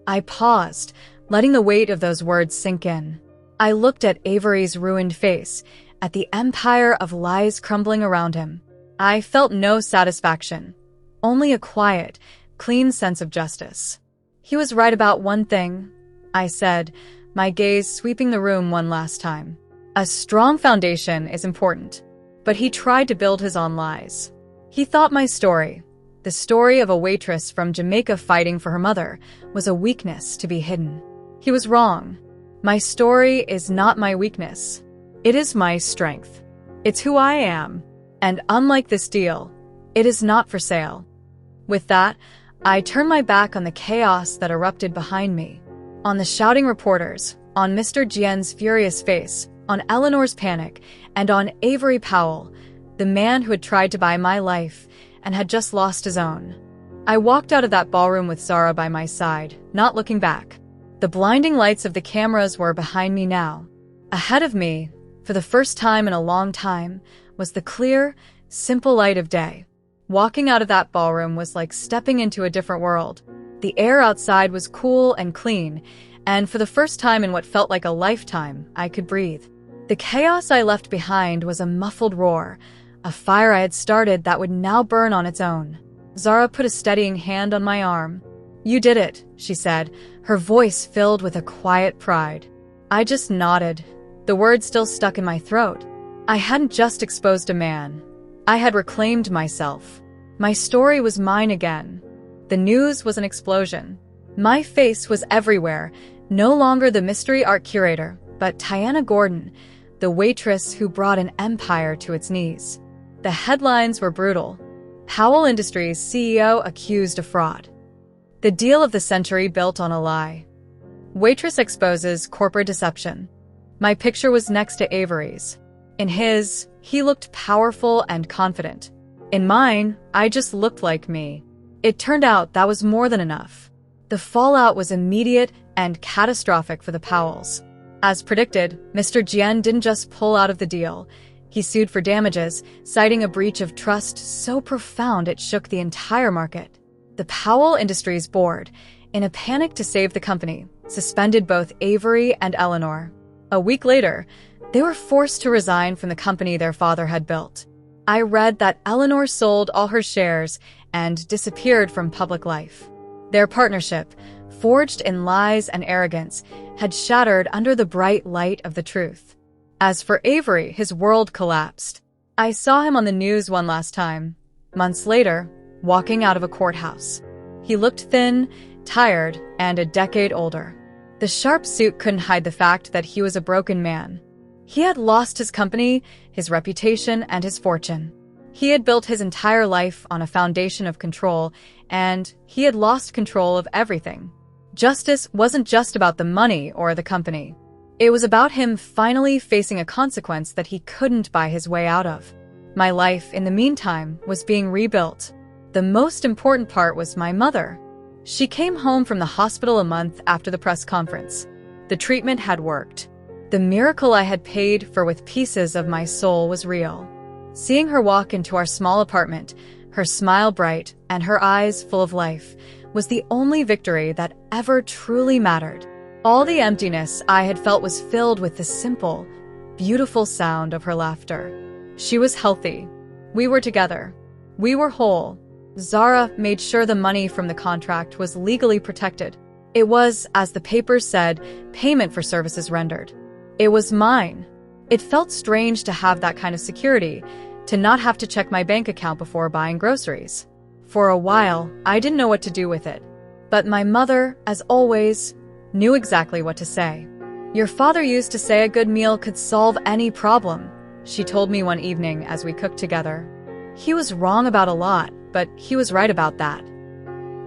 I paused, letting the weight of those words sink in. I looked at Avery's ruined face, at the empire of lies crumbling around him. I felt no satisfaction, only a quiet, clean sense of justice. "He was right about one thing," I said, my gaze sweeping the room one last time. "A strong foundation is important, but he tried to build his on lies. He thought my story, the story of a waitress from Jamaica fighting for her mother, was a weakness to be hidden. He was wrong. My story is not my weakness. It is my strength. It's who I am. And unlike this deal, it is not for sale. With that, I turned my back on the chaos that erupted behind me, on the shouting reporters, on Mr. Jian's furious face, on Eleanor's panic, and on Avery Powell, the man who had tried to buy my life and had just lost his own. I walked out of that ballroom with Zara by my side, not looking back. The blinding lights of the cameras were behind me now. Ahead of me, for the first time in a long time, was the clear, simple light of day. Walking out of that ballroom was like stepping into a different world. The air outside was cool and clean, and for the first time in what felt like a lifetime, I could breathe. The chaos I left behind was a muffled roar, a fire I had started that would now burn on its own. Zara put a steadying hand on my arm. "You did it," she said, her voice filled with a quiet pride. I just nodded, the words still stuck in my throat. I hadn't just exposed a man. I had reclaimed myself. My story was mine again. The news was an explosion. My face was everywhere, no longer the mystery art curator, but Tiana Gordon, the waitress who brought an empire to its knees. The headlines were brutal. Powell Industries CEO accused of fraud. The deal of the century built on a lie. Waitress exposes corporate deception. My picture was next to Avery's. In his, he looked powerful and confident. In mine, I just looked like me. It turned out that was more than enough. The fallout was immediate and catastrophic for the Powells. As predicted, Mr. Jian didn't just pull out of the deal. He sued for damages, citing a breach of trust so profound it shook the entire market. The Powell Industries board, in a panic to save the company, suspended both Avery and Eleanor. A week later, they were forced to resign from the company their father had built. I read that Eleanor sold all her shares and disappeared from public life. Their partnership, forged in lies and arrogance, had shattered under the bright light of the truth. As for Avery, his world collapsed. I saw him on the news one last time, months later, walking out of a courthouse. He looked thin, tired, and a decade older. The sharp suit couldn't hide the fact that he was a broken man. He had lost his company, his reputation, and his fortune. He had built his entire life on a foundation of control, and he had lost control of everything. Justice wasn't just about the money or the company. It was about him finally facing a consequence that he couldn't buy his way out of. My life, in the meantime, was being rebuilt. The most important part was my mother. She came home from the hospital a month after the press conference. The treatment had worked. The miracle I had paid for with pieces of my soul was real. Seeing her walk into our small apartment, her smile bright and her eyes full of life, was the only victory that ever truly mattered. All the emptiness I had felt was filled with the simple, beautiful sound of her laughter. She was healthy. We were together. We were whole. Zara made sure the money from the contract was legally protected. It was, as the papers said, payment for services rendered. It was mine. It felt strange to have that kind of security, to not have to check my bank account before buying groceries. For a while, I didn't know what to do with it. But my mother, as always, knew exactly what to say. "Your father used to say a good meal could solve any problem," she told me one evening as we cooked together. He was wrong about a lot, but he was right about that.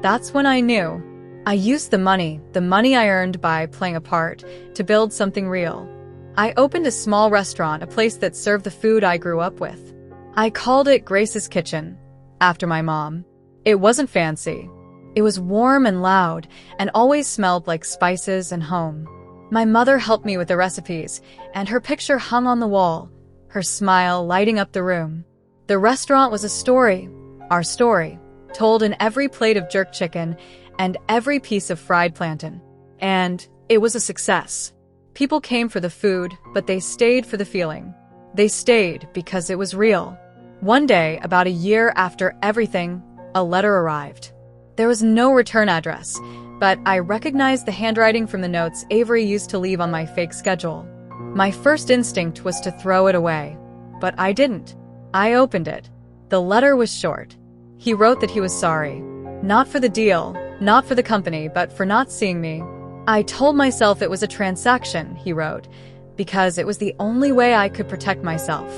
That's when I knew. I used the money I earned by playing a part, to build something real. I opened a small restaurant, a place that served the food I grew up with. I called it Grace's Kitchen, after my mom. It wasn't fancy. It was warm and loud, and always smelled like spices and home. My mother helped me with the recipes, and her picture hung on the wall, her smile lighting up the room. The restaurant was a story, our story, told in every plate of jerk chicken and every piece of fried plantain. And it was a success. People came for the food, but they stayed for the feeling. They stayed because it was real. One day, about a year after everything, a letter arrived. There was no return address, but I recognized the handwriting from the notes Avery used to leave on my fake schedule. My first instinct was to throw it away, but I didn't. I opened it. The letter was short. He wrote that he was sorry. Not for the deal, not for the company, but for not seeing me. I told myself it was a transaction, he wrote, because it was the only way I could protect myself.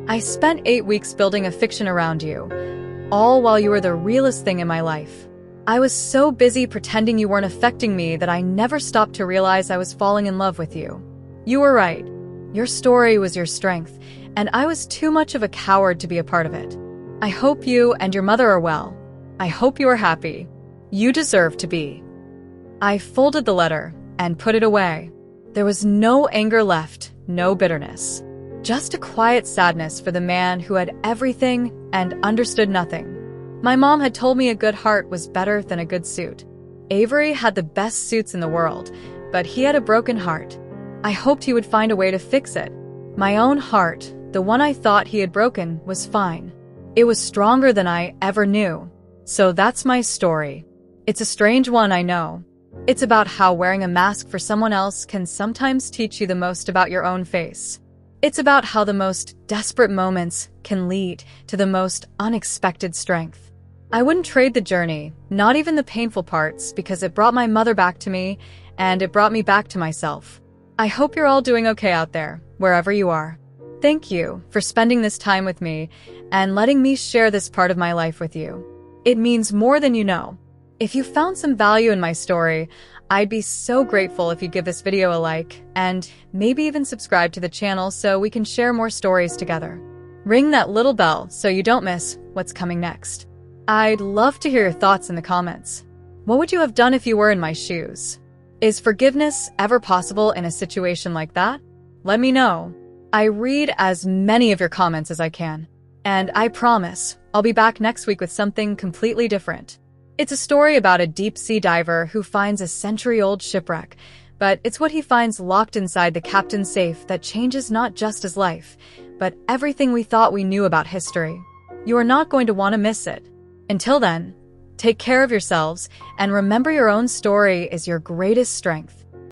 I spent 8 weeks building a fiction around you, all while you were the realest thing in my life. I was so busy pretending you weren't affecting me that I never stopped to realize I was falling in love with you. You were right. Your story was your strength, and I was too much of a coward to be a part of it. I hope you and your mother are well. I hope you are happy. You deserve to be. I folded the letter and put it away. There was no anger left, no bitterness. Just a quiet sadness for the man who had everything and understood nothing. My mom had told me a good heart was better than a good suit. Avery had the best suits in the world, but he had a broken heart. I hoped he would find a way to fix it. My own heart, the one I thought he had broken, was fine. It was stronger than I ever knew. So that's my story. It's a strange one, I know. It's about how wearing a mask for someone else can sometimes teach you the most about your own face. It's about how the most desperate moments can lead to the most unexpected strength. I wouldn't trade the journey, not even the painful parts, because it brought my mother back to me, and it brought me back to myself. I hope you're all doing okay out there, wherever you are. Thank you for spending this time with me and letting me share this part of my life with you. It means more than you know. If you found some value in my story, I'd be so grateful if you'd give this video a like and maybe even subscribe to the channel so we can share more stories together. Ring that little bell so you don't miss what's coming next. I'd love to hear your thoughts in the comments. What would you have done if you were in my shoes? Is forgiveness ever possible in a situation like that? Let me know. I read as many of your comments as I can, and I promise I'll be back next week with something completely different. It's a story about a deep-sea diver who finds a century-old shipwreck, but it's what he finds locked inside the captain's safe that changes not just his life, but everything we thought we knew about history. You are not going to want to miss it. Until then, take care of yourselves, and remember your own story is your greatest strength.